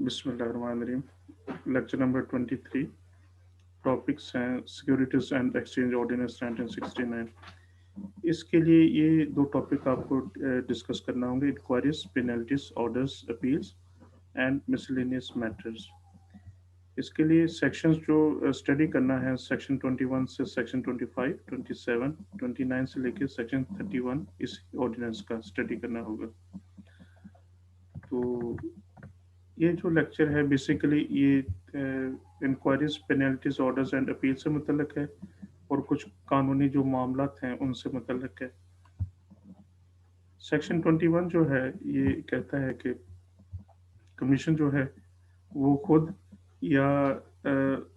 बिस्मिल्लाहिर्रहमानिर्रहीम। Lecture number 23। Topics हैं securities and exchange ordinance 1969। इसके लिए ये दो टॉपिक आपको डिस्कस करना होंगे: inquiries, penalties, orders, appeals and miscellaneous matters. इसके लिए सेक्शंस जो स्टडी करना है, सेक्शन 21 से सेक्शन 25, 27, 29 से लेकर सेक्शन 31 इस ऑर्डिनेंस का स्टडी करना होगा। तो ये जो लेक्चर है बेसिकली ये inquiries, penalties, orders and appeal से मुतल्लिक है और कुछ कानूनी जो मामलात हैं उनसे मुतल्लिक है। सेक्शन 21 जो है ये कहता है कि कमीशन जो है वो खुद या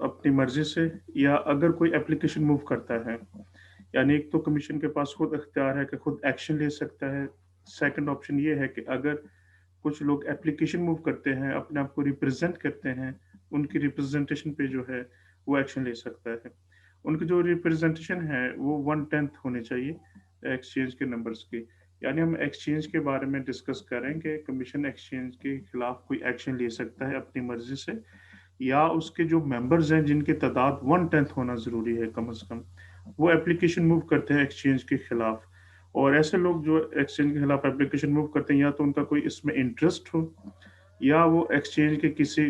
अपनी मर्जी से, या अगर कोई एप्लीकेशन मूव करता है, यानी एक तो कमीशन के पास खुद इख्तियार है कि खुद एक्शन ले सकता है। सेकंड ऑप्शन ये है कि अगर कुछ लोग एप्लीकेशन मूव करते हैं, अपने आप को रिप्रेजेंट करते हैं, उनकी रिप्रेजेंटेशन पे जो है वो एक्शन ले सकता है। उनकी जो रिप्रेजेंटेशन है वो 1/10 होनी चाहिए एक्सचेंज के नंबर्स की। यानी हम एक्सचेंज के बारे में डिस्कस करेंगे। कमीशन एक्सचेंज के खिलाफ कोई एक्शन ले सकता है अपनी मर्जी से, या उसके जो मेंबर्स हैं जिनकी तादाद 1/10 होना ज़रूरी है कम से कम, वो एप्लीकेशन मूव करते हैं एक्सचेंज के खिलाफ। और ऐसे लोग जो एक्सचेंज के खिलाफ एप्लीकेशन मूव करते हैं, या तो उनका कोई इसमें इंटरेस्ट हो, या वो एक्सचेंज के किसी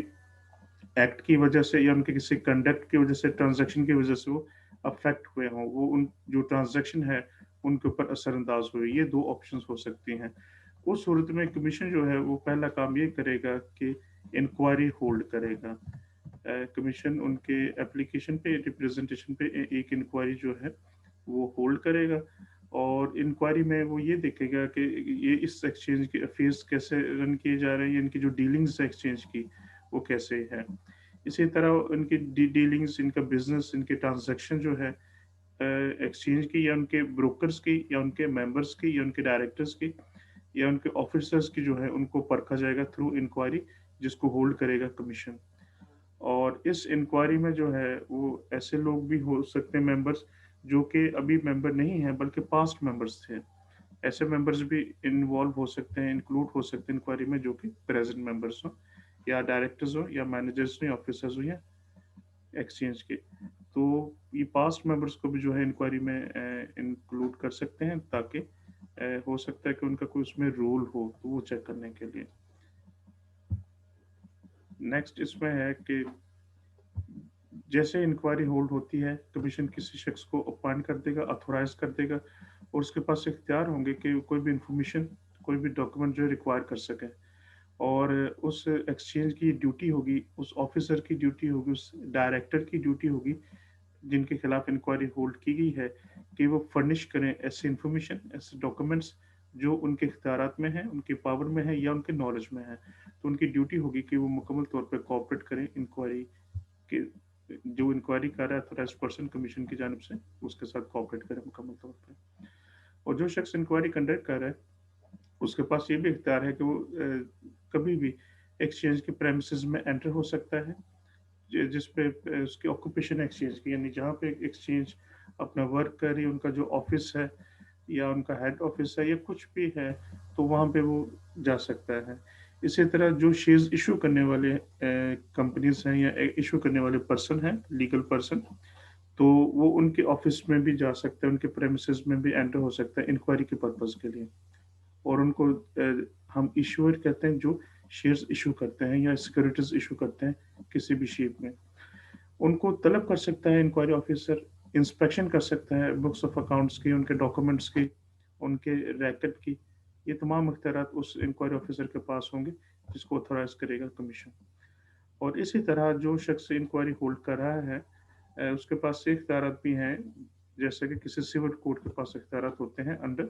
एक्ट की वजह से या उनके किसी कंडक्ट की वजह से, ट्रांजैक्शन की वजह से वो अफेक्ट हुए हों, वो उन जो ट्रांजैक्शन है उनके ऊपर असरअंदाज हुए। ये दो ऑप्शंस हो सकती हैं। उस सूरत में कमीशन जो है वो पहला काम ये करेगा कि इंक्वायरी होल्ड करेगा। कमीशन उनके एप्लीकेशन पे, रिप्रेजेंटेशन पे एक इंक्वायरी जो है वो होल्ड करेगा, और इंक्वायरी में वो ये देखेगा कि ये इस एक्सचेंज के अफेयर्स कैसे रन किए जा रहे हैं, इनकी जो डीलिंग्स है एक्सचेंज की वो कैसे है। इसी तरह उनकी डीलिंग्स, इनका बिजनेस, इनके ट्रांजैक्शन जो है एक्सचेंज की, या उनके ब्रोकर्स की, या उनके मेंबर्स की, या उनके डायरेक्टर्स की, या उनके ऑफिसर्स की जो है उनको परखा जाएगा थ्रू इंक्वायरी, जिसको होल्ड करेगा कमीशन। और इस इंक्वायरी में जो है वो ऐसे लोग भी हो सकते हैं मेंबर्स जो कि अभी मेंबर नहीं हैं बल्कि पास्ट मेंबर्स थे। ऐसे मेंबर्स भी इन्वॉल्व हो सकते हैं, इंक्लूड हो सकते हैं इंक्वायरी में, जो कि प्रेजेंट मेंबर्स हो, या डायरेक्टर्स हो, या मैनेजर्स हो, या ऑफिसर्स हो, या एक्सचेंज के। तो ये पास्ट मेंबर्स को भी जो है इंक्वायरी में इंक्लूड कर सकते हैं, ताकि हो सकता है कि उनका कोई उसमें रोल हो तो वो चेक करने के लिए। नेक्स्ट इसमें है कि जैसे इंक्वायरी होल्ड होती है, कमीशन किसी शख्स को अपॉइंट कर देगा, अथोराइज कर देगा, और उसके पास इख्तियार होंगे कि कोई भी इंफॉर्मेशन, कोई भी डॉक्यूमेंट जो है रिक्वायर कर सके। और उस एक्सचेंज की ड्यूटी होगी, उस ऑफिसर की ड्यूटी होगी, उस डायरेक्टर की ड्यूटी होगी जिनके खिलाफ इंक्वायरी होल्ड की गई है, कि वो फर्निश करें ऐसे इंफॉर्मेशन, ऐसे डॉक्यूमेंट्स जो उनके इख्तियारात में हैं, उनके पावर में है, या उनके नॉलेज में है। तो उनकी ड्यूटी होगी कि वो मुकम्मल तौर पर कोऑपरेट करें इंक्वायरी के, जो इंक्वायरी कर रहा है अथॉराइज्ड पर्सन कमीशन की जानिब से, उसके साथ कोऑपरेट करें मुकम्मल तौर पे। और जो शख्स इंक्वायरी कंडक्ट कर रहा है उसके पास ये भी इख्तियार है कि वो कभी भी एक्सचेंज के प्रेमिसेस में एंटर हो सकता है, जिस पे उसकी ऑक्यूपेशन एक्सचेंज की, यानी जहाँ पे एक्सचेंज अपना वर्क कर रही है, उनका जो ऑफिस है या उनका हेड ऑफिस है या कुछ भी है, तो वहाँ पे वो जा सकता है। इसी तरह जो शेयर्स इशू करने वाले कंपनीज हैं या इशू करने वाले पर्सन हैं, लीगल पर्सन, तो वो उनके ऑफिस में भी जा सकता है, उनके प्रेमिसेस में भी एंटर हो सकता है इंक्वायरी के पर्पज़ के लिए। और उनको हम इशूअर कहते हैं जो शेयर्स इशू करते हैं या सिक्योरिटीज इशू करते हैं किसी भी शेप में। उनको तलब कर सकता है इंक्वायरी ऑफिसर, इंस्पेक्शन कर सकता है बुक्स ऑफ अकाउंट्स की, उनके डॉक्यूमेंट्स की, उनके रैकेट की। ये तमाम इख्तियारात उस इंक्वायरी ऑफिसर के पास होंगे जिसको ऑथोराइज करेगा कमीशन। और इसी तरह जो शख्स इंक्वायरी होल्ड कर रहा है उसके पास से इख्तियारात भी हैं, जैसे कि किसी सिविल कोर्ट के पास इख्तियारात होते हैं under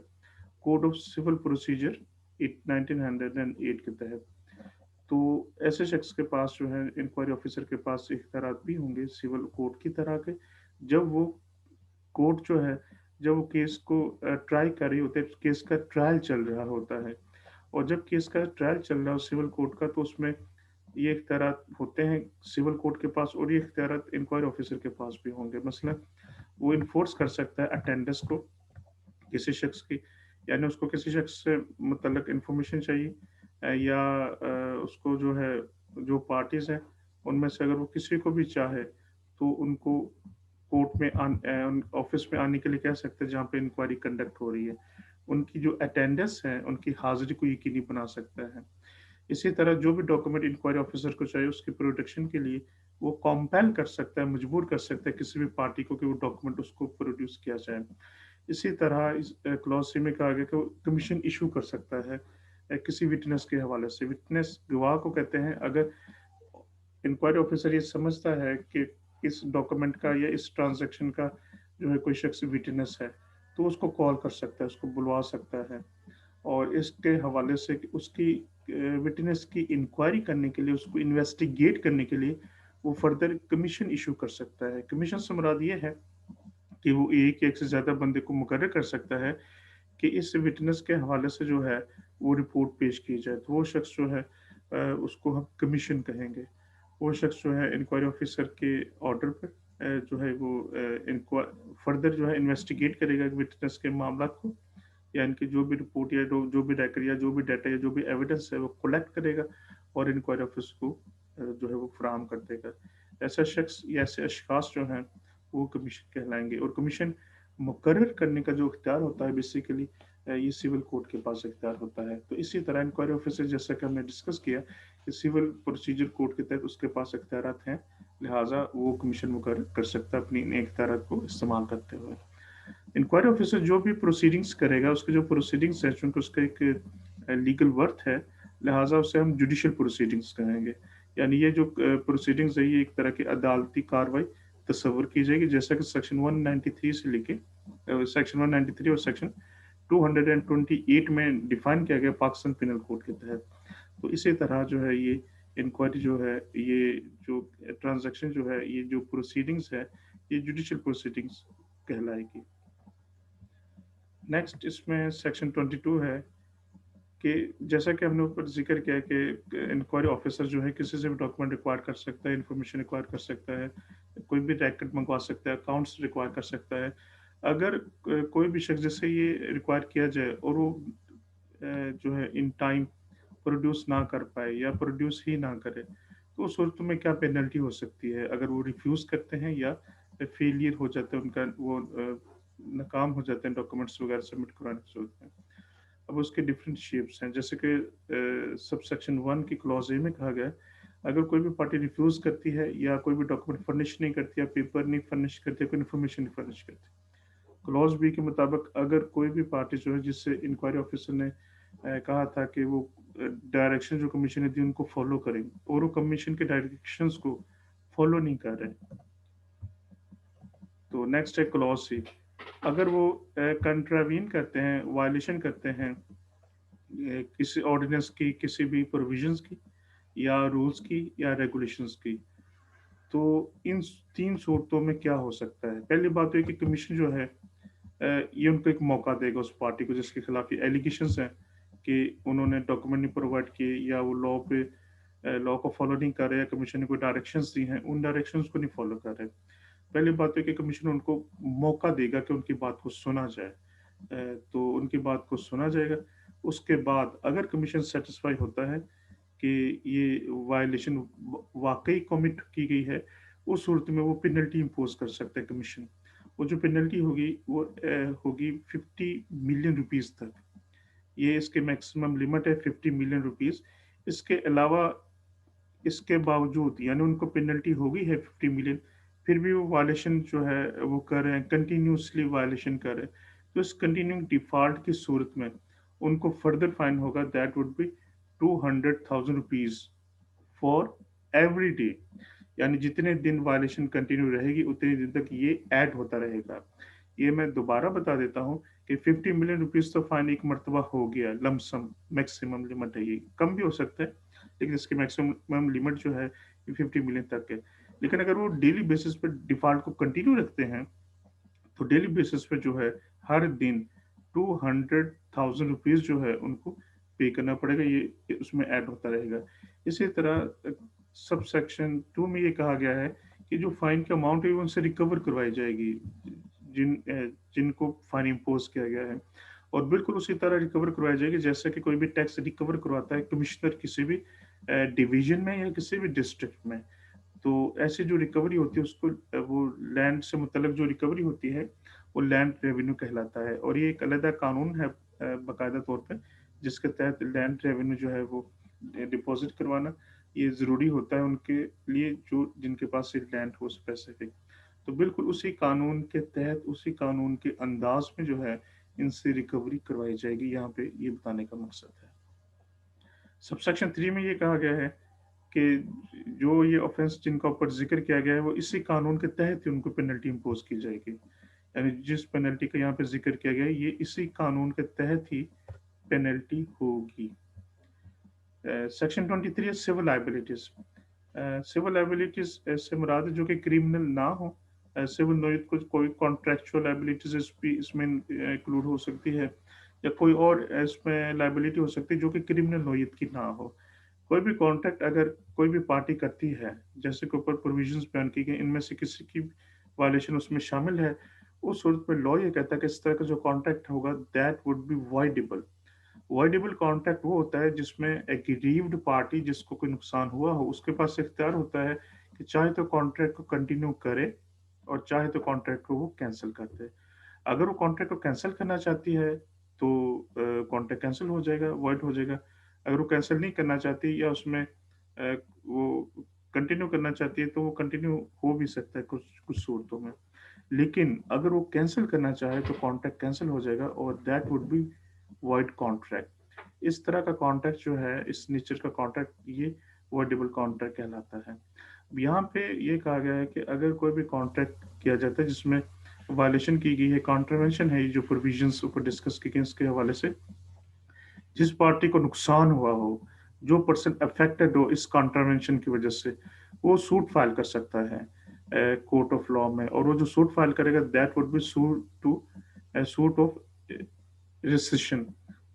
code of civil procedure 1908 के तहत। तो ऐसे शख्स के पास जो है इंक्वायरी ऑफिसर के पास इख्तियारात भी होंगे सिविल कोर्ट की तरह के। जब वो कोर्ट जो है, जब वो केस को ट्राई कर रही होती है, केस का ट्रायल चल रहा होता है, और जब केस का ट्रायल चल रहा हो सिविल कोर्ट का, तो उसमें ये इख्तियारात होते हैं सिविल कोर्ट के पास, और ये इख्तियारात इंक्वायरी ऑफिसर के पास भी होंगे। मसलन वो इन्फोर्स कर सकता है अटेंडेंस को किसी शख्स की, यानी उसको किसी शख्स से मुतल्लिक इंफॉर्मेशन चाहिए, या उसको जो है जो पार्टीज़ हैं, उनमें से अगर वो किसी को भी चाहे, तो उनको कोर्ट में ऑफ़िस में आने के लिए कह सकते हैं जहाँ पे इंक्वायरी कंडक्ट हो रही है। उनकी जो अटेंडेंस है, उनकी हाज़िरी को यकीनी बना सकता है। इसी तरह जो भी डॉक्यूमेंट इंक्वायरी ऑफ़िसर को चाहिए उसकी प्रोटेक्शन के लिए वो कंपेल कर सकता है, मजबूर कर सकता है किसी भी पार्टी को कि वो डॉक्यूमेंट उसको प्रोड्यूस किया जाए। इसी तरह इस क्लॉज़ सी में कहा गया कि वो कमीशन इश्यू कर सकता है किसी विटनेस के हवाले से। विटनेस गवाह को कहते हैं अगर इंक्वायरी ऑफिसर ये समझता है कि इस डॉक्यूमेंट का या इस ट्रांज़ैक्शन का जो है कोई शख्स विटनेस है, तो उसको कॉल कर सकता है, उसको बुलवा सकता है और इसके हवाले से कि उसकी विटनेस की इंक्वायरी करने के लिए, उसको इन्वेस्टिगेट करने के लिए वो फर्दर कमीशन इश्यू कर सकता है। कमीशन से मुराद ये है कि वो एक या एक से ज़्यादा बंदे को मुकर्रर कर सकता है कि इस विटनेस के हवाले से जो है वो रिपोर्ट पेश की जाए। तो वो शख्स जो है उसको हम कमीशन कहेंगे। वो शख्स जो है इंक्वायरी ऑफिसर के ऑर्डर पे जो है वो फर्दर जो है इन्वेस्टिगेट करेगा विटनेस के मामला को या इनकी जो भी रिपोर्ट या जो भी रिकॉर्ड या जो भी डाटा या जो भी एविडेंस है वो कलेक्ट करेगा और इंक्वायरी ऑफिस को जो है वो फराहम कर देगा। ऐसा शख्स या ऐसे अशखास जो हैं वो कमीशन कहलाएँगे और कमीशन मुकर्रर करने का जो इख्तियार होता है बेसिकली ये सिविल कोर्ट के पास इख्तियार होता है। तो इसी तरह इंक्वायरी ऑफिसर जैसा कि हमने डिस्कस किया कि सिविल प्रोसीजर कोड के तहत उसके पास इख्तियारात हैं, लिहाज़ा वो कमीशन मुकर्रर कर सकता है अपनी इन इख्तियारात को इस्तेमाल करते हुए। इंक्वायरी ऑफिसर जो भी प्रोसीडिंग्स करेगा, उसके जो प्रोसीडिंग्स हैं, चूँकि उसका एक लीगल वर्थ है, लिहाज़ा उसे हम जुडिशियल प्रोसीडिंग्स कहेंगे। यानी ये जो प्रोसीडिंग्स है, ये एक तरह की अदालती कार्रवाई तस्वुर की जाएगी, जैसा कि सेक्शन 193 से लेके सेक्शन 193 और सेक्शन 228 में डिफाइन किया गया पाकिस्तान पिनल कोड के तहत। तो इसी तरह जो है ये इंक्वायरी जो है, ये जो ट्रांज़ैक्शन जो है, ये जो प्रोसीडिंग्स है, ये जुडिशियल प्रोसीडिंग्स कहलाएगी। नेक्स्ट इसमें सेक्शन 22 है कि जैसा कि हमने ऊपर ज़िक्र किया कि इंक्वायरी ऑफिसर जो है किसी से भी डॉक्यूमेंट रिक्वायर कर सकता है, इन्फॉर्मेशन रिक्वायर कर सकता है, कोई भी रिकॉर्ड मंगवा सकता है, अकाउंट्स रिक्वायर कर सकता है। अगर कोई भी शख्स जिससे ये रिक्वायर किया जाए और वो जो है इन टाइम प्रोड्यूस ना कर पाए या प्रोड्यूस ही ना करे, तो उस सूरत में क्या पेनल्टी हो सकती है? अगर वो रिफ्यूज़ करते हैं या फेलियर हो जाता है उनका वो नाकाम हो जाते हैं डॉक्यूमेंट्स वगैरह सबमिट करवाने की सूरत में। अब उसके डिफरेंट शेप्स हैं जैसे कि सबसेक्शन 1 की क्लॉज ए में कहा गया है अगर कोई भी पार्टी रिफ्यूज करती है या कोई भी डॉक्यूमेंट फर्निश नहीं करती या पेपर नहीं फर्निश करती कोई इन्फॉर्मेशन नहीं फर्निश करती क्लॉज बी के मुताबिक अगर कोई भी पार्टी जो है जिससे इंक्वायरी ऑफिसर ने कहा था कि वो डायरेक्शन जो कमीशन ने दी उनको फॉलो करें और वो कमीशन के डायरेक्शंस को फॉलो नहीं कर रहे तो नेक्स्ट है क्लॉज सी अगर वो कंट्रावीन करते हैं वायलेशन करते हैं किसी ऑर्डिनेंस की, किसी भी प्रोविजंस की या रूल्स की या रेगुलेशंस की। तो इन 3 सूरतों में क्या हो सकता है? पहली बात तो ये कि कमीशन जो है ये उनको एक मौका देगा उस पार्टी को जिसके खिलाफ ये एलिगेशंस हैं कि उन्होंने डॉक्यूमेंट नहीं प्रोवाइड किए या वो लॉ को फॉलो नहीं कर रहे या कमीशन ने कोई डायरेक्शंस दी हैं, उन डायरेक्शंस को नहीं फॉलो कर रहे। पहली बात तो ये कि कमीशन उनको मौका देगा कि उनकी बात को सुना जाए। तो उनकी बात को सुना जाएगा। उसके बाद अगर कमीशन सैटिस्फाई होता है कि ये वायलेशन वाक़ई कमिट की गई है, उस सूरत में वो पेनल्टी इम्पोज़ कर सकता है कमीशन। वो जो पेनल्टी होगी वो होगी 50 मिलियन रुपीज़ तक। ये इसके मैक्सिमम लिमिट है 50 मिलियन रुपीज़। इसके अलावा इसके बावजूद यानी उनको पेनल्टी होगी है 50 मिलियन, फिर भी वो वायलेशन जो है वो कर रहे हैं, कंटिन्यूअसली वायलेशन कर रहे हैं। तो इस कंटिन्यूइंग डिफ़ॉल्ट की सूरत में उनको फर्दर फाइन होगा that would B 200,000 rupees for every day यानी जितने दिन वायलेशन कंटिन्यू रहेगी उतने दिन तक ये ऐड होता रहेगा। ये मैं दोबारा बता देता हूँ कि 50 मिलियन रुपीज़ तो फाइन एक मर्तबा हो गया लमसम मैक्सिमम लिमिट है ये, कम भी हो सकता है, लेकिन इसकी मैक्सिमम लिमिट जो है ये 50 मिलियन तक है। लेकिन अगर वो डेली बेसिस पे डिफ़ॉल्ट को कंटिन्यू रखते हैं, तो डेली बेसिस पे जो है हर दिन 200,000 रुपीज़ जो है उनको पे करना पड़ेगा, ये उसमें ऐड होता रहेगा। इसी तरह सब सेक्शन 2 में ये कहा गया है कि जो फाइन की अमाउंट है वो उनसे रिकवर करवाई जाएगी, जिनको फाइन इम्पोज़ किया गया है और बिल्कुल उसी तरह रिकवर करवाई जाएगी जैसे कि कोई भी टैक्स रिकवर करवाता है कमिश्नर किसी भी डिवीजन में या किसी भी डिस्ट्रिक्ट में। तो ऐसी जो रिकवरी होती है उसको वो लैंड से मुतल्लक जो रिकवरी होती है, वो लैंड रेवेन्यू कहलाता है और ये एक अलग कानून है बाकायदा तौर पे, जिसके तहत लैंड रेवेन्यू जो है वो डिपॉज़िट करवाना ये ज़रूरी होता है उनके लिए जो जिनके पास ये लैंड हो स्पेसिफिक। तो बिल्कुल उसी कानून के तहत, उसी कानून के अंदाज़ में जो है इनसे रिकवरी करवाई जाएगी, यहाँ पे ये बताने का मकसद है। सबसेक्शन 3 में ये कहा गया है कि जो ये ऑफेंस जिनका ऊपर ज़िक्र किया गया है, वो इसी कानून के तहत ही उनको पेनल्टी इम्पोज़ की जाएगी। यानी जिस पेनल्टी का यहाँ पे ज़िक्र किया गया है, ये इसी कानून के तहत ही पेनल्टी होगी। सेक्शन 23 है सिविल लायबिलिटीज़। सिविल लायबिलिटीज़ से मुराद है जो कि क्रिमिनल ना हो। सिविल नोयत कुछ कोई कॉन्ट्रैक्चुअल लायबिलिटीज़ इसमें इंक्लूड हो सकती है या कोई और इसमें लायबिलिटी हो सकती है जो कि क्रिमिनल नोयत की ना हो। कोई भी कॉन्ट्रैक्ट अगर कोई भी पार्टी करती है, जैसे कि ऊपर प्रोविजंस बयान की गई, इनमें से किसी की वायलेशन उसमें शामिल है, उस सूरत में लॉ ये कहता है कि इस तरह का जो कॉन्ट्रैक्ट होगा that would B voidable. Voidable contract वो होता है जिसमें एग्रीव्ड पार्टी जिसको कोई नुकसान हुआ हो, उसके पास इख्तियार होता है कि चाहे तो कॉन्ट्रैक्ट को कंटिन्यू करे और चाहे तो कॉन्ट्रैक्ट को वो कैंसल कर दे। अगर वो कॉन्ट्रैक्ट को कैंसल करना चाहती है, तो कॉन्ट्रैक्ट कैंसल हो जाएगा, वॉइड हो जाएगा। अगर वो कैंसल नहीं करना चाहती या उसमें वो कंटिन्यू करना चाहती है, तो वो कंटिन्यू हो भी सकता है कुछ कुछ सूरतों में। लेकिन अगर वो कैंसल करना चाहे, तो कॉन्ट्रैक्ट कैंसल हो जाएगा और that would be void contract. इस तरह का कॉन्ट्रैक्ट जो है, इस नेचर का कॉन्ट्रैक्ट, ये वॉइडेबल कॉन्ट्रैक्ट कहलाता है। यहाँ पे ये कहा गया है कि अगर कोई भी कॉन्ट्रैक्ट किया जाता है जिसमें वायलेशन की गई है, कॉन्ट्रवेंशन है, ये जो प्रोविजंस ऊपर डिस्कस की गई इसके हवाले से, जिस पार्टी को नुकसान हुआ हो, जो पर्सन अफेक्टेड हो इस कॉन्ट्रवेंशन की वजह से, वो सूट फाइल कर सकता है कोर्ट ऑफ लॉ में, और वो जो सूट फाइल करेगा that would be suit to suit of rescission.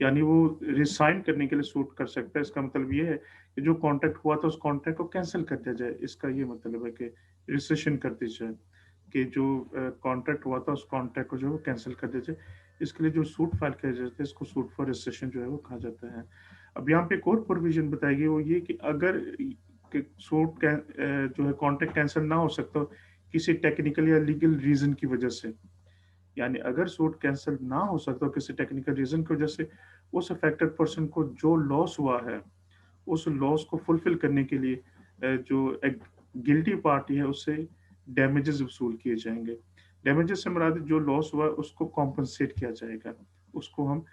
यानी वो रिसाइन करने के लिए सूट कर सकता है। इसका मतलब ये है कि जो कॉन्ट्रैक्ट हुआ था उस कॉन्ट्रैक्ट को कैंसिल कर दिया जाए। इसका ये मतलब है कि रिसेशन कर दी जाए, कि जो कॉन्ट्रैक्ट हुआ था उस कॉन्ट्रैक्ट को जो है वो कैंसिल कर दिया जाए। इसके लिए जो सूट फाइल किया जाता है इसको सूट फॉर रिसेशन जो है वो कहा जाता है। अब यहाँ पे एक और प्रोविजन बताई गई, वो ये कि अगर सूट जो है कॉन्ट्रैक्ट कैंसिल ना हो सकता हो किसी टेक्निकल या लीगल रीजन की वजह से, यानी अगर सूट कैंसिल ना हो सकता हो किसी टेक्निकल रीजन की वजह से, उस अफेक्टेड पर्सन को जो लॉस हुआ है उस लॉस को फुलफिल करने के लिए जो एक गिल्टी पार्टी है उससे डैमेजेस वसूल किए जाएंगे। डैमेजेस से मुराद जो लॉस हुआ उसको कॉम्पनसेट किया जाएगा। उसको हम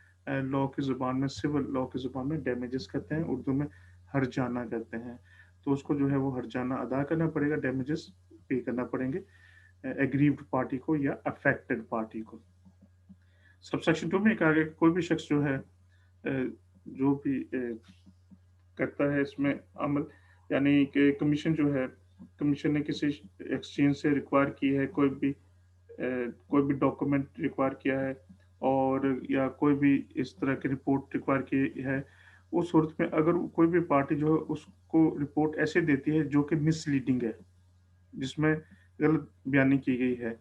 लॉ की ज़ुबान में, सिविल लॉ की ज़ुबान में डैमेजेस कहते हैं, उर्दू में हर्जाना कहते हैं। तो उसको जो है वो हर्जाना अदा करना पड़ेगा, डैमेजेस पे करना पड़ेंगे एग्रीव्ड पार्टी को या अफेक्टेड पार्टी को। सबसेक्शन 2 में कहा गया कि कोई भी शख्स जो है जो भी करता है इसमें अमल, यानी कि कमीशन जो है, कमीशन ने किसी एक्सचेंज से रिक्वायर की है कोई भी डॉक्यूमेंट रिक्वायर किया है, और या कोई भी इस तरह की रिपोर्ट रिक्वायर की है, उस सूरत में अगर कोई भी पार्टी जो है उसको रिपोर्ट ऐसे देती है जो कि मिसलीडिंग है, जिसमें गलत बयानी की गई है,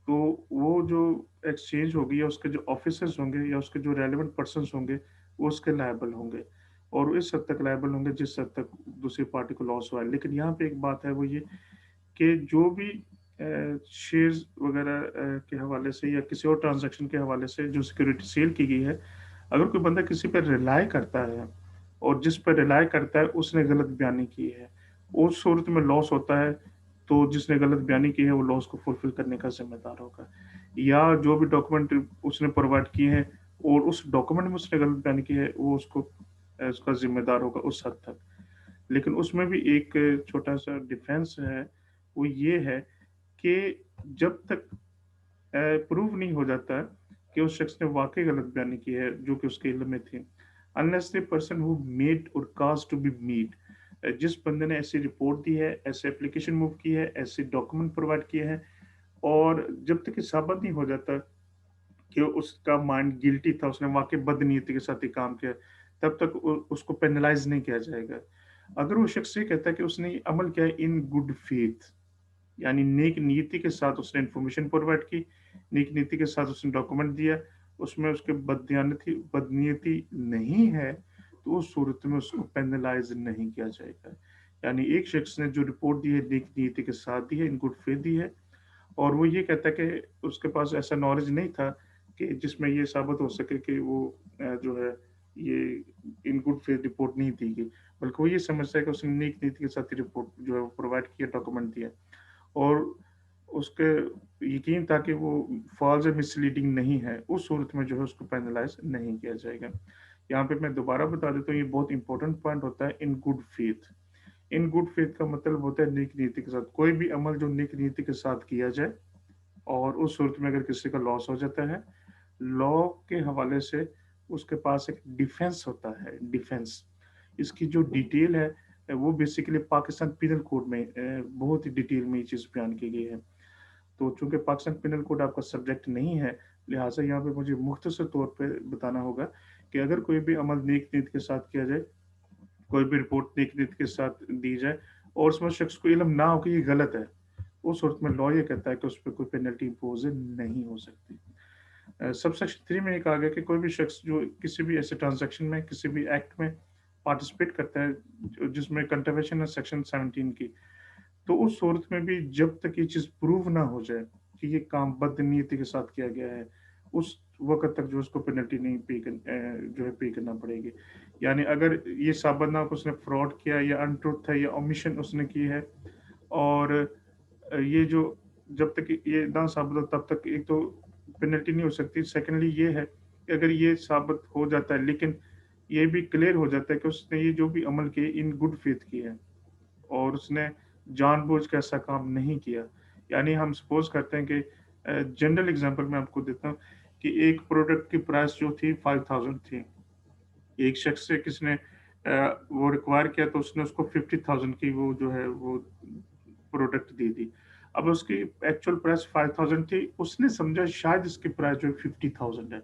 तो वो जो एक्सचेंज होगी या उसके जो ऑफिसर्स होंगे या उसके जो रेलेवेंट पर्सन्स होंगे, वो उसके लायबल होंगे और इस हद तक लायबल होंगे जिस हद तक दूसरी पार्टी को लॉस हुआ है। लेकिन यहाँ पे एक बात है, वो ये कि जो भी शेयर्स वगैरह के हवाले से या किसी और ट्रांजैक्शन के हवाले से जो सिक्योरिटी सेल की गई है, अगर कोई बंदा किसी पर रिलाय करता है और जिस पर रिलाय करता है उसने गलत बयानी की है, उस सूरत में लॉस होता है, तो जिसने गलत बयानी की है वो लॉस को फुलफिल करने का जिम्मेदार होगा। या जो भी डॉक्यूमेंट उसने प्रोवाइड किए हैं और उस डॉक्यूमेंट में उसने गलत बयानी की है, वो उसको उसका जिम्मेदार होगा उस हद तक। लेकिन उसमें भी एक छोटा सा डिफेंस है, वो ये है कि जब तक प्रूव नहीं हो जाता कि उस शख्स ने वाकई गलत बयानी की है जो कि उसके इल्म में थी, unless the person who made और काज टू बी मीट, जिस बंदे ने ऐसी रिपोर्ट दी है, ऐसे एप्लीकेशन मूव की है, ऐसे डॉक्यूमेंट प्रोवाइड किए हैं, और जब तक ये साबित नहीं हो जाता कि उसका माइंड गिल्टी था, उसने वाकई बदनीयती के साथ ये काम किया, तब तक उसको पेनलाइज नहीं किया जाएगा। अगर वो शख्स ये कहता है कि उसने अमल किया इन गुड फेथ, यानी नेक नीति के साथ उसने इंफॉर्मेशन प्रोवाइड की, नेक नीति के साथ उसने डॉक्यूमेंट दिया, उसमें उसके बदनीयती नहीं है, तो उस सूरत में उसको पेनलाइज़ नहीं किया जाएगा। यानी एक शख्स ने जो रिपोर्ट दी है, नेक नीयति के साथ दी है, इन गुड फेथ दी है और वो ये कहता है कि उसके पास ऐसा नॉलेज नहीं था कि जिसमें ये साबित हो सके कि वो जो है ये इन गुड फेथ रिपोर्ट नहीं दी गई। बल्कि वो ये समझता है कि उसने नेक नीति के साथ ये रिपोर्ट जो है वो प्रोवाइड किया, डॉक्यूमेंट दिया और उसके यकीन था कि वो फ़ॉल्स या मिसलीडिंग नहीं है, उस सूरत में जो है उसको पेनलाइज़ नहीं किया जाएगा। यहाँ पे मैं दोबारा बता देता हूँ, ये बहुत इंपॉर्टेंट पॉइंट होता है in good faith. In good faith का मतलब होता है नेक नीति के साथ। कोई भी अमल जो नेक नीति के साथ किया जाए और उस सूरत में अगर किसी का लॉस हो जाता है, लॉ के हवाले से उसके पास एक डिफेंस होता है, डिफेंस। इसकी जो डिटेल है वो बेसिकली पाकिस्तान पिनल कोड में बहुत ही डिटेल में ये चीज़ बयान की गई है। तो चूँकि पाकिस्तान पिनल कोड आपका सब्जेक्ट नहीं है, लिहाज़ा यहाँ पे मुझे मुख्तसर तौर पे बताना होगा कि अगर कोई भी अमल नेक नीयत के साथ किया जाए, कोई भी रिपोर्ट नेक नीयत के साथ दी जाए और उसमें शख्स को इल्म ना हो कि ये गलत है, उस सूरत में लॉ ये कहता है कि उस पे कोई पेनल्टी इम्पोज़ नहीं हो सकती। सबसेक्शन 3 में ये कहा गया कि कोई भी शख्स जो किसी भी ऐसे ट्रांज़ैक्शन में, किसी भी एक्ट में पार्टिसिपेट करता है, जिसमें कंट्रावेंशन है सेक्शन 17 की, तो उस सूरत में भी जब तक ये चीज़ प्रूव ना हो जाए कि ये काम बदनीयती के साथ किया गया है, उस वक़्त तक जो उसको पेनल्टी नहीं जो है पे करना पड़ेगी। यानी अगर ये साबित ना हो कि उसने फ्रॉड किया या अनट्रुथ है या ओमिशन उसने की है और ये जो जब तक ये ना साबित हो तब तक एक तो पेनल्टी नहीं हो सकती। सेकंडली ये है कि अगर ये साबित हो जाता है लेकिन ये भी क्लियर हो जाता है कि उसने ये जो भी अमल किए इन गुड फेथ किए हैं। और उसने जानबूझ के ऐसा काम नहीं किया। यानी हम सपोज़ करते हैं कि जनरल एग्ज़ाम्पल मैं आपको देता हूँ कि एक प्रोडक्ट की प्राइस जो थी 5000 थी। एक शख़्स से किसी ने वो रिक्वायर किया तो उसने उसको 50,000 की वो जो है वो प्रोडक्ट दे दी। अब उसकी एक्चुअल प्राइस 5000 थी, उसने समझा शायद इसकी प्राइस जो है 50,000 है।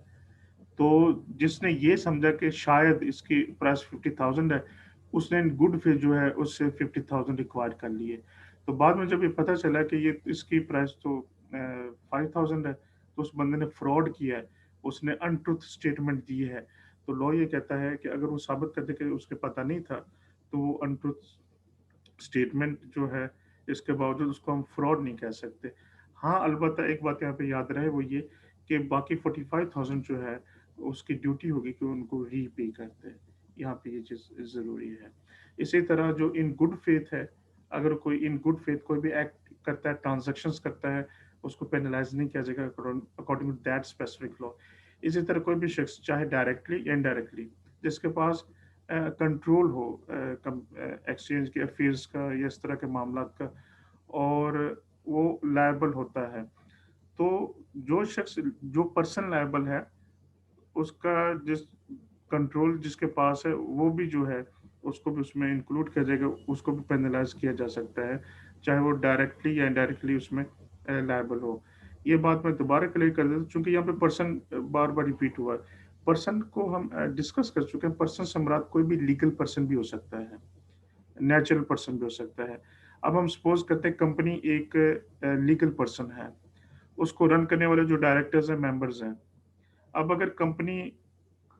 तो जिसने ये समझा कि शायद इसकी प्राइस 50,000 है, उसने गुड फेथ जो है उससे 50,000 रिक्वायर कर लिए। तो बाद में जब ये पता चला कि ये इसकी प्राइस तो 5,000 है, तो उस बंदे ने फ्रॉड किया है, उसने अनट्रुथ स्टेटमेंट दी है। तो लॉ ये कहता है कि अगर वो साबित कर दे कि उसके पता नहीं था, तो वो अनट्रुथ स्टेटमेंट जो है, इसके बावजूद उसको हम फ्रॉड नहीं कह सकते। हाँ, अलबत्ता एक बात यहाँ पे याद रहे वो ये कि बाकी 45,000 जो है, उसकी ड्यूटी होगी कि उनको रीपे कर दें। यहाँ पे ये चीज़ ज़रूरी है। इसी तरह जो इन गुड फेथ है, अगर कोई इन गुड फेथ कोई भी एक्ट करता है, ट्रांज़ैक्शंस करता है, उसको पेनलाइज़ नहीं किया जाएगा according to that specific law. इसी तरह कोई भी शख्स चाहे डायरेक्टली या इनडायरेक्टली जिसके पास कंट्रोल हो एक्सचेंज के अफेयर्स का या इस तरह के मामलात का और वो लायबल होता है। तो जो शख्स जो पर्सन लायबल है, उसका जिस कंट्रोल जिसके पास है, वो भी जो है, उसको भी उसमें इंक्लूड किया जाएगा, उसको भी पेनलाइज़ किया जा सकता है, चाहे वो डायरेक्टली या इनडायरेक्टली उसमें लायबल हो। ये बात मैं दोबारा क्लियर कर देता हूँ चूँकि यहाँ पे पर्सन बार-बार रिपीट हुआ है। पर्सन को हम डिस्कस कर चुके हैं, पर्सन से मुराद कोई भी लीगल पर्सन भी हो सकता है, नेचुरल पर्सन भी हो सकता है। अब हम सपोज़ करते हैं कंपनी एक लीगल पर्सन है, उसको रन करने वाले जो डायरेक्टर्स हैं, मेंबर्स हैं। अब अगर कंपनी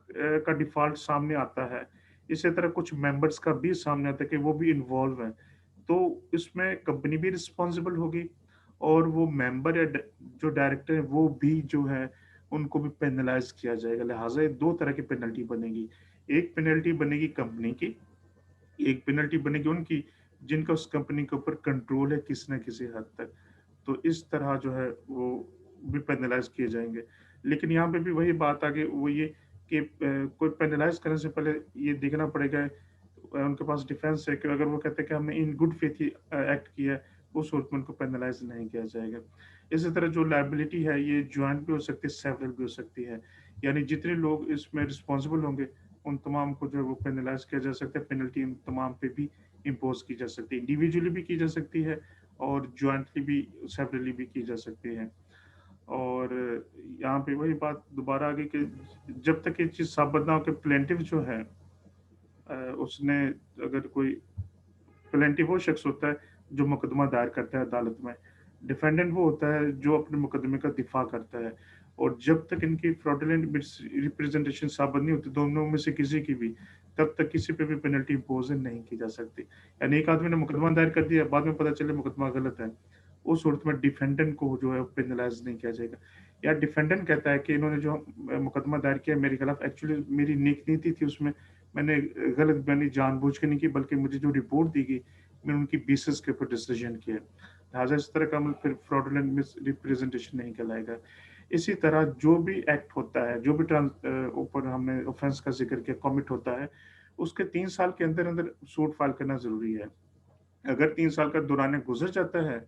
का डिफ़ॉल्ट सामने आता है। इसी तरह कुछ मेंबर्स का भी सामने आता है कि वो भी इन्वॉल्व हैं। तो इसमें कंपनी भी रिस्पॉन्सिबल होगी और वो मेंबर या ड जो डायरेक्टर हैं वो भी जो है उनको भी पेनलाइज़ किया जाएगा। लिहाज़ा ये 2 तरह की पेनल्टी बनेगी। एक पेनल्टी बनेगी कंपनी की, एक पेनल्टी बनेगी उनकी जिनका उस कंपनी के ऊपर कंट्रोल है किसी न किसी हद तक। तो इस तरह जो है वो भी पेनलाइज़ किए जाएँगे। लेकिन यहाँ पे भी वही बात आ गई वो ये कि कोई पेनलाइज़ करने से पहले ये देखना पड़ेगा उनके पास डिफेंस है कि अगर वो कहते हैं कि हमने in good faith he act किया है, उस सूरत में उनको पेनलाइज़ नहीं किया जाएगा। इसी तरह जो लायबिलिटी है ये जॉइंट भी हो सकती है, सेवरल भी हो सकती है। यानी जितने लोग इसमें रिस्पॉन्सिबल होंगे, उन तमाम को जो है वो पेनलाइज़ किया जा सकता है, पेनल्टी इन तमाम पे भी इम्पोज़ की जा सकती है। इंडिविजुअली भी की जा सकती है और जॉइंटली भी, सेवरली भी की जा सकती है। और यहाँ पे वही बात दोबारा आ गई कि जब तक ये चीज़ साबित ना हो कि प्लेंटिफ जो है उसने अगर कोई प्लेंटिफ वो शख्स होता है जो मुकदमा दायर करता है अदालत में। डिफेंडेंट वो होता है जो अपने मुकदमे का दिफ़ा करता है और जब तक इनकी फ्रॉडुलेंट मिस रिप्रेजेंटेशन साबित नहीं होती दोनों में से किसी की भी, तब तक किसी पे भी पेनल्टी इम्पोज़ नहीं की जा सकती। यानी एक आदमी ने मुकदमा दायर कर दिया, बाद में पता चले मुकदमा गलत है, उस सूरत में डिफेंडेंट को जो है पेनलाइज़ नहीं किया जाएगा। या डिफेंडेंट कहता है कि इन्होंने जो मुकदमा दायर किया मेरे खिलाफ, एक्चुअली मेरी नेक नीति थी उसमें, मैंने गलत बयानी जानबूझ के नहीं की, बल्कि मुझे जो रिपोर्ट दी गई, मैंने उनकी बेसिस के ऊपर डिसीजन किया। लिहाज़ा इस तरह का अमल फिर फ्रॉडुलेंट मिसरिप्रेजेंटेशन नहीं कहलाएगा। इसी तरह जो भी एक्ट होता है, जो भी ऊपर हमने ऑफेंस का ज़िक्र किया, कमिट होता है, उसके 3 साल के अंदर-अंदर सूट फाइल करना ज़रूरी है। अगर 3 साल का दौरान गुज़र जाता है,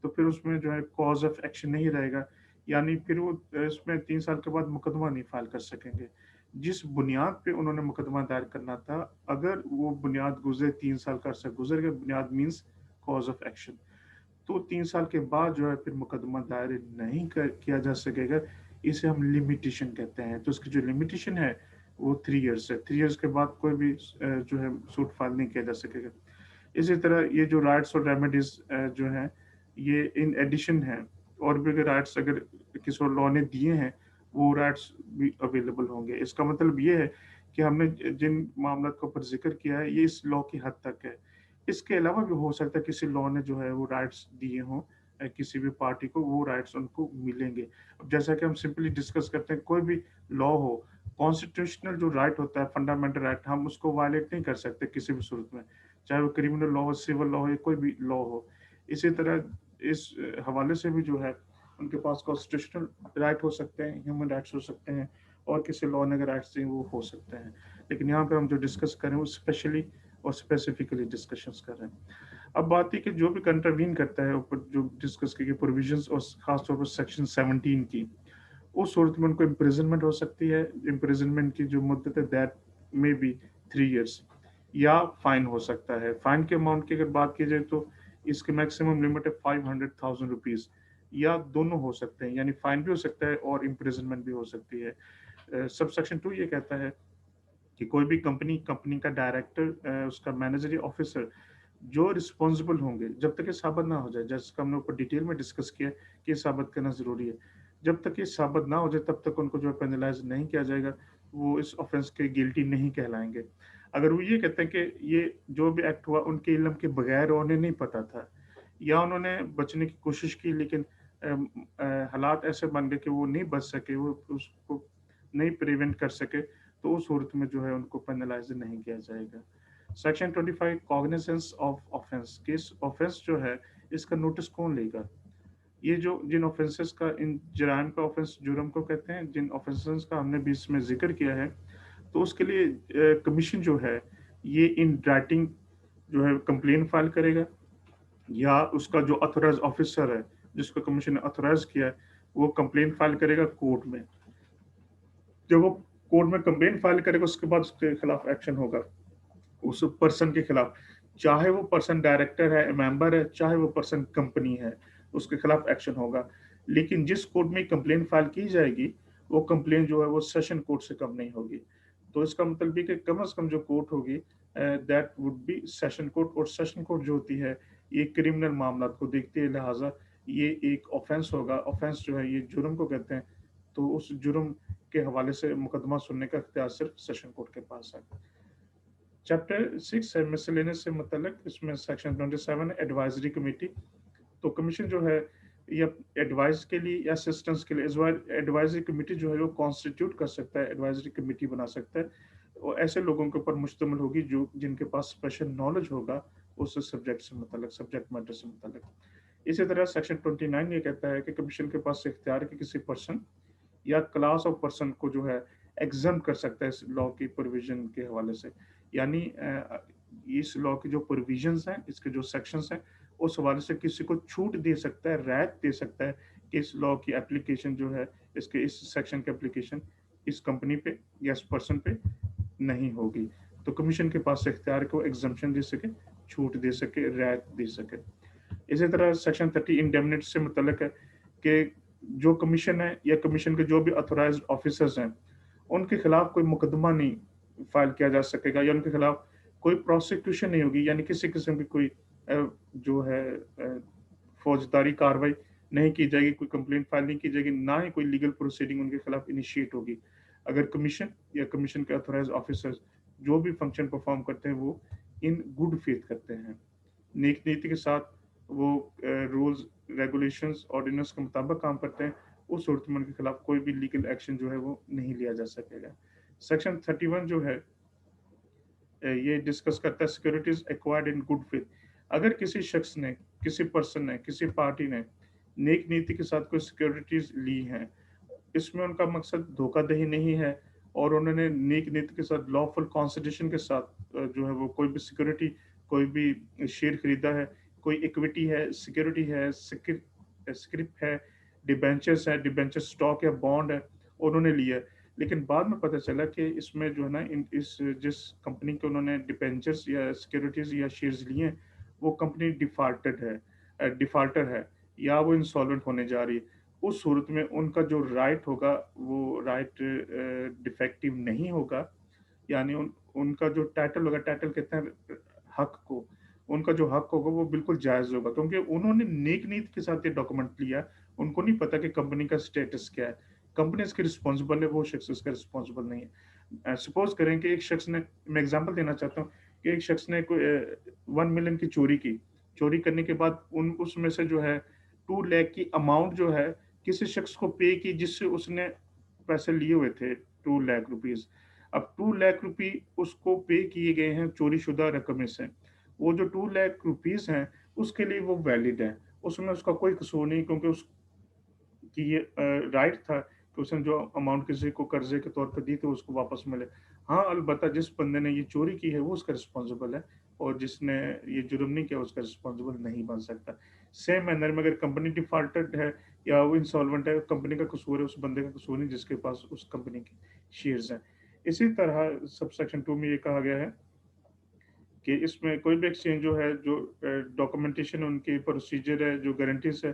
तो फिर उसमें जो है कॉज़ ऑफ एक्शन नहीं रहेगा, यानी फिर वो इसमें 3 साल के बाद मुकदमा नहीं फाइल कर सकेंगे। जिस बुनियाद पे उन्होंने मुकदमा दायर करना था, अगर वो बुनियाद गुज़रे, 3 साल का अरसा गुज़र गया, बुनियाद मीन्स कॉज़ ऑफ एक्शन। तो 3 साल के बाद जो है फिर मुकदमा दायर नहीं किया जा सकेगा, इसे हम लिमिटेशन कहते हैं। तो इसकी जो लिमिटेशन है, वो 3 इयर्स है। 3 इयर्स के बाद कोई भी जो है सूट फाइल नहीं किया जा सकेगा। इसी तरह ये जो राइट्स और रेमेडीज़ जो हैं, ये इन एडिशन हैं, और भी अगर राइट्स अगर किसी और लॉ ने दिए हैं, वो राइट्स भी अवेलेबल होंगे। इसका मतलब ये है कि हमने जिन मामलात के ऊपर ज़िक्र किया है, ये इस लॉ की हद तक है। इसके अलावा भी हो सकता है किसी लॉ ने जो है वो राइट्स दिए हों किसी भी पार्टी को, वो राइट्स उनको मिलेंगे। अब जैसा कि हम सिंपली डिस्कस करते हैं, कोई भी लॉ हो, कॉन्स्टिट्यूशनल जो राइट होता है, फंडामेंटल राइट, हम उसको वायलेट नहीं कर सकते किसी भी सूरत में। चाहे वो क्रिमिनल लॉ हो, सिविल लॉ हो, या कोई भी लॉ हो। इसी तरह इस हवाले से भी जो है उनके पास कॉन्स्टिट्यूशनल राइट हो सकते हैं, ह्यूमन राइट्स हो सकते हैं, और किसी लॉ ने अगर राइट्स दिए वो हो सकते हैं। लेकिन यहाँ पे हम जो डिस्कस कर रहे हैं वो स्पेशली और स्पेसिफिकली डिस्कशंस कर रहे हैं। अब बात है कि जो भी कंट्रावीन करता है, ऊपर जो डिस्कस की गई प्रोविजंस, और खासतौर पर सेक्शन 17 की, उस सूरत में उनको इम्प्रिजनमेंट हो सकती है। इम्प्रिजनमेंट की जो मुद्दत है, दैट मे बी 3 इयर्स, या फाइन हो सकता है। फाइन के अमाउंट की अगर बात की जाए तो इसकी मैक्सिमम लिमिट है 500,000 रुपीज़, या दोनों हो सकते हैं, यानी फाइन भी हो सकता है और इम्प्रिजनमेंट भी हो सकती है। सब सेक्शन 2 ये कहता है कि कोई भी कंपनी का डायरेक्टर, उसका मैनेजर या ऑफिसर जो रिस्पॉन्सिबल होंगे, जब तक ये साबित ना हो जाए, जैसे हमने ऊपर डिटेल में डिस्कस किया कि ये साबित करना ज़रूरी है। जब तक ये साबित ना हो जाए, तब तक उनको जो है पेनलाइज़ नहीं किया जाएगा, वो इस ऑफेंस के गिल्टी नहीं कहलाएँगे। अगर वो ये कहते हैं कि ये जो भी एक्ट हुआ उनके इल्म के बगैर, उन्हें नहीं पता था, या उन्होंने बचने की कोशिश की, लेकिन हालात ऐसे बन गए कि वो नहीं बच सके, वो उसको नहीं प्रिवेंट कर सके, तो उस सूरत में जो है उनको पेनलाइज़ नहीं किया जाएगा। सेक्शन 25 कॉग्निजेंस ऑफ ऑफेंस, किस ऑफेंस जो है इसका नोटिस कौन लेगा? ये जो जिन ऑफेंसेस का, इन जराइम का ऑफेंस जुर्म को कहते हैं, जिन ऑफेंसेस का हमने बीच में जिक्र किया है, तो उसके लिए कमीशन जो है ये इन राइटिंग जो है कंप्लेन फाइल करेगा, या उसका जो ऑथराइज ऑफिसर है जिसको कमीशन ने ऑथराइज किया है, वो कंप्लेन फाइल करेगा कोर्ट में। जब वो कोर्ट में कंप्लेन फाइल करेगा, उसके बाद उसके खिलाफ एक्शन होगा उस पर्सन के खिलाफ। चाहे वो पर्सन डायरेक्टर है, मेंबर है, चाहे वो पर्सन कंपनी है, उसके खिलाफ एक्शन होगा। लेकिन जिस कोर्ट में कंप्लेन फाइल की जाएगी, वो कंप्लेन जो है वो सेशन कोर्ट से कम नहीं होगी। तो इसका मतलब ये कि कम से कम जो कोर्ट होगी, that would B session court, और सेशन कोर्ट जो होती है ये क्रिमिनल मामला को देखती है, लिहाजा ये एक ऑफेंस होगा। ऑफेंस जो है ये जुर्म को कहते हैं, तो उस जुर्म के हवाले से मुकदमा सुनने का इख्तियार सिर्फ सेशन कोर्ट के पास है। चैप्टर 6 है मिसलेनियस से मुतल्लिक, इसमें सेक्शन 27 है एडवाइजरी कमेटी। तो कमीशन जो है ये एडवाइस के लिए या असिस्टेंस के लिए एडवाइजरी कमेटी जो है वो कॉन्स्टिट्यूट कर सकता है, एडवाइजरी कमेटी बना सकता है, और ऐसे लोगों के ऊपर मुश्तमिल होगी जो जिनके पास स्पेशल नॉलेज होगा उस सब्जेक्ट से मुतल्लिक, सब्जेक्ट मैटर से मुतल्लिक। इसी तरह सेक्शन 29 ये कहता है कि कमीशन के पास इख्तियार है कि किसी पर्सन या क्लास ऑफ पर्सन को जो है एग्जाम कर सकता है इस लॉ की प्रोविजन के हवाले से। यानी इस लॉ की जो प्रोविजंस हैं, इसके जो सेक्शंस हैं, उस हवाले से किसी को छूट दे सकता है, रियायत दे सकता है कि इस लॉ की एप्लीकेशन जो है, इसके इस सेक्शन की एप्लीकेशन इस कंपनी पे या इस पर्सन पे नहीं होगी। तो कमीशन के पास इख्तियार को एग्जम्पशन दे सके, छूट दे सके, रियायत दे सके। इसी तरह सेक्शन 30 इंडेमनिटी से मुतल्लिक है कि जो कमीशन है या कमीशन के जो भी ऑथोराइज्ड ऑफिसर्स हैं, उनके खिलाफ कोई मुकदमा नहीं फाइल किया जा सकेगा, या उनके खिलाफ कोई प्रोसिक्यूशन नहीं होगी, यानी किसी किस्म की कोई जो है फौजदारी कार्रवाई नहीं की जाएगी, कोई कंप्लेंट फाइल नहीं की जाएगी, ना ही कोई लीगल प्रोसीडिंग उनके खिलाफ इनिशिएट होगी। अगर कमीशन या कमीशन के ऑथोराइज्ड ऑफिसर्स जो भी फंक्शन परफॉर्म करते हैं वो इन गुड फेथ करते हैं, नेक नीति के साथ वो रूल्स रेगुलेशंस ऑर्डिनेंस के मुताबिक काम करते हैं, उस सूरतमंद के खिलाफ कोई भी लीगल एक्शन जो है वो नहीं लिया जा सकेगा। सेक्शन 31 जो है ये डिस्कस करता है securities acquired in good faith. अगर किसी शख्स ने, किसी पर्सन ने, किसी पार्टी ने नेक नीति के साथ कोई सिक्योरिटीज ली हैं, इसमें उनका मकसद धोखाधही नहीं है और उन्होंने नेक नीति के साथ लॉफुल कॉन्स्टिट्यूशन के साथ जो है वो कोई भी सिक्योरिटी, कोई भी शेयर खरीदा है, कोई इक्विटी है, सिक्योरिटी है, स्क्रिप्ट है, डिबेंचर्स है, डिबेंचर स्टॉक है, बॉन्ड है, उन्होंने लिया है। लेकिन बाद में पता चला कि इसमें जो है ना इन इस जिस कंपनी के उन्होंने डिबेंचर्स या सिक्योरिटीज या शेयर्स लिए हैं, वो कंपनी डिफाल्टर है या वो इंसॉल्वेंट होने जा रही है। उस सूरत में उनका जो राइट होगा वो राइट डिफेक्टिव नहीं होगा, यानी उनका जो टाइटल होगा, टाइटल कहते हैं हक को, उनका जो हक होगा वो बिल्कुल जायज़ होगा, क्योंकि उन्होंने नेक नीति के साथ ये डॉक्यूमेंट लिया है। उनको नहीं पता कि कंपनी का स्टेटस क्या है, कंपनी इसकी रिस्पॉन्सिबल है, वो शख्स इसका रिस्पॉन्सिबल नहीं है। सपोज करें कि एक शख्स ने, मैं एग्जांपल देना चाहता हूँ कि एक शख्स ने कोई 1 मिलियन की चोरी की, चोरी करने के बाद उन उसमें से जो है 2 लाख की अमाउंट जो है किसी शख्स को पे की, जिससे उसने पैसे लिए हुए थे 2 लाख रुपीज। अब 2 लाख रुपी उसको पे किए गए हैं चोरी शुदा रकम में से। वो जो 2 लाख रुपीज हैं उसके लिए वो वैलिड है, उसमें उसका कोई कसूर नहीं, क्योंकि उस कि ये राइट था कि उसने जो अमाउंट किसी को कर्जे के तौर पे दी तो उसको वापस मिले। हाँ, अलबत्ता जिस बंदे ने ये चोरी की है वो उसका रिस्पॉन्सिबल है और जिसने ये जुर्म नहीं किया उसका रिस्पॉन्सिबल नहीं बन सकता। सेम मैनर में अगर कंपनी डिफ़ॉल्टेड है या वो इंसॉल्वेंट है, कंपनी का कसूर है, उस बंदे का कसूर नहीं जिसके पास उस कंपनी के शेयर्स हैं। इसी तरह सबसेक्शन 2 में ये कहा गया है कि इसमें कोई भी एक्सचेंज जो है, जो डॉक्यूमेंटेशन उनकी प्रोसीजर है, जो गारंटीज़ है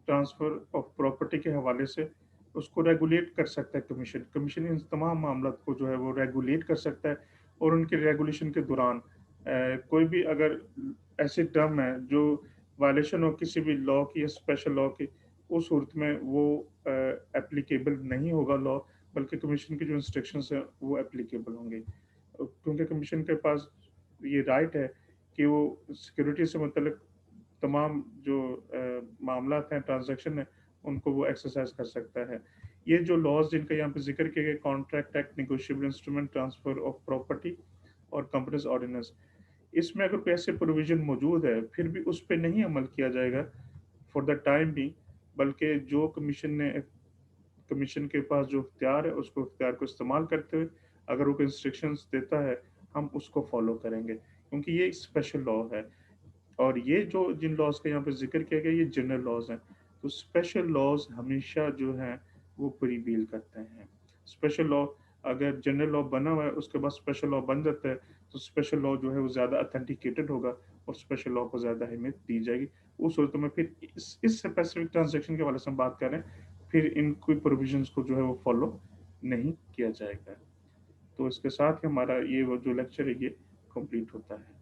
ट्रांसफ़र ऑफ प्रॉपर्टी के हवाले से, उसको रेगुलेट कर सकता है कमीशन। कमीशन इन तमाम मामलात को जो है वो रेगुलेट कर सकता है और उनके रेगुलेशन के दौरान कोई भी अगर ऐसे टर्म है जो वायलेशन हो किसी भी लॉ की या स्पेशल लॉ की, उस सूरत में वो एप्लीकेबल नहीं होगा लॉ, बल्कि कमीशन की जो इंस्ट्रक्शंस हैं वो एप्लीकेबल होंगे। क्योंकि कमीशन के पास ये राइट है कि वो सिक्योरिटी से मुतल्लिक तमाम जो मामलात हैं, ट्रांज़ैक्शन हैं, उनको वो एक्सरसाइज़ कर सकता है। ये जो लॉज़ जिनका यहाँ पे ज़िक्र किया गया, contract act, negotiable instrument, transfer of property और कंपनीज़ ऑर्डिनेंस, इसमें अगर कोई ऐसे प्रोविज़न मौजूद है, फिर भी उस पे नहीं अमल किया जाएगा फॉर द टाइम बीइंग, बल्कि जो कमीशन के पास जो इख्तियार है, उसको इख्तियार को इस्तेमाल करते हुए अगर वो कोई इंस्ट्रक्शंस देता है, हम उसको फ़ॉलो करेंगे, क्योंकि ये एक स्पेशल लॉ है। और ये जो जिन लॉज़ का यहाँ पे ज़िक्र किया गया, ये जनरल लॉज़ हैं। तो स्पेशल लॉज़ हमेशा जो हैं, वो प्रिवेल करते हैं। स्पेशल लॉ, अगर जनरल लॉ बना हुआ है, उसके बाद स्पेशल लॉ बन जाता है, तो स्पेशल लॉ जो है वो ज़्यादा ऑथेंटिकेटेड होगा और स्पेशल लॉ को ज़्यादा अहमियत दी जाएगी। उस सूरत में फिर इस स्पेसिफिक ट्रांज़ैक्शन के हवाले से हम बात कर रहे हैं, फिर इन कोई प्रोविज़न्स को जो है वो फ़ॉलो नहीं किया जाएगा। तो इसके साथ ही हमारा ये वो जो लेक्चर है, ये कंप्लीट होता है।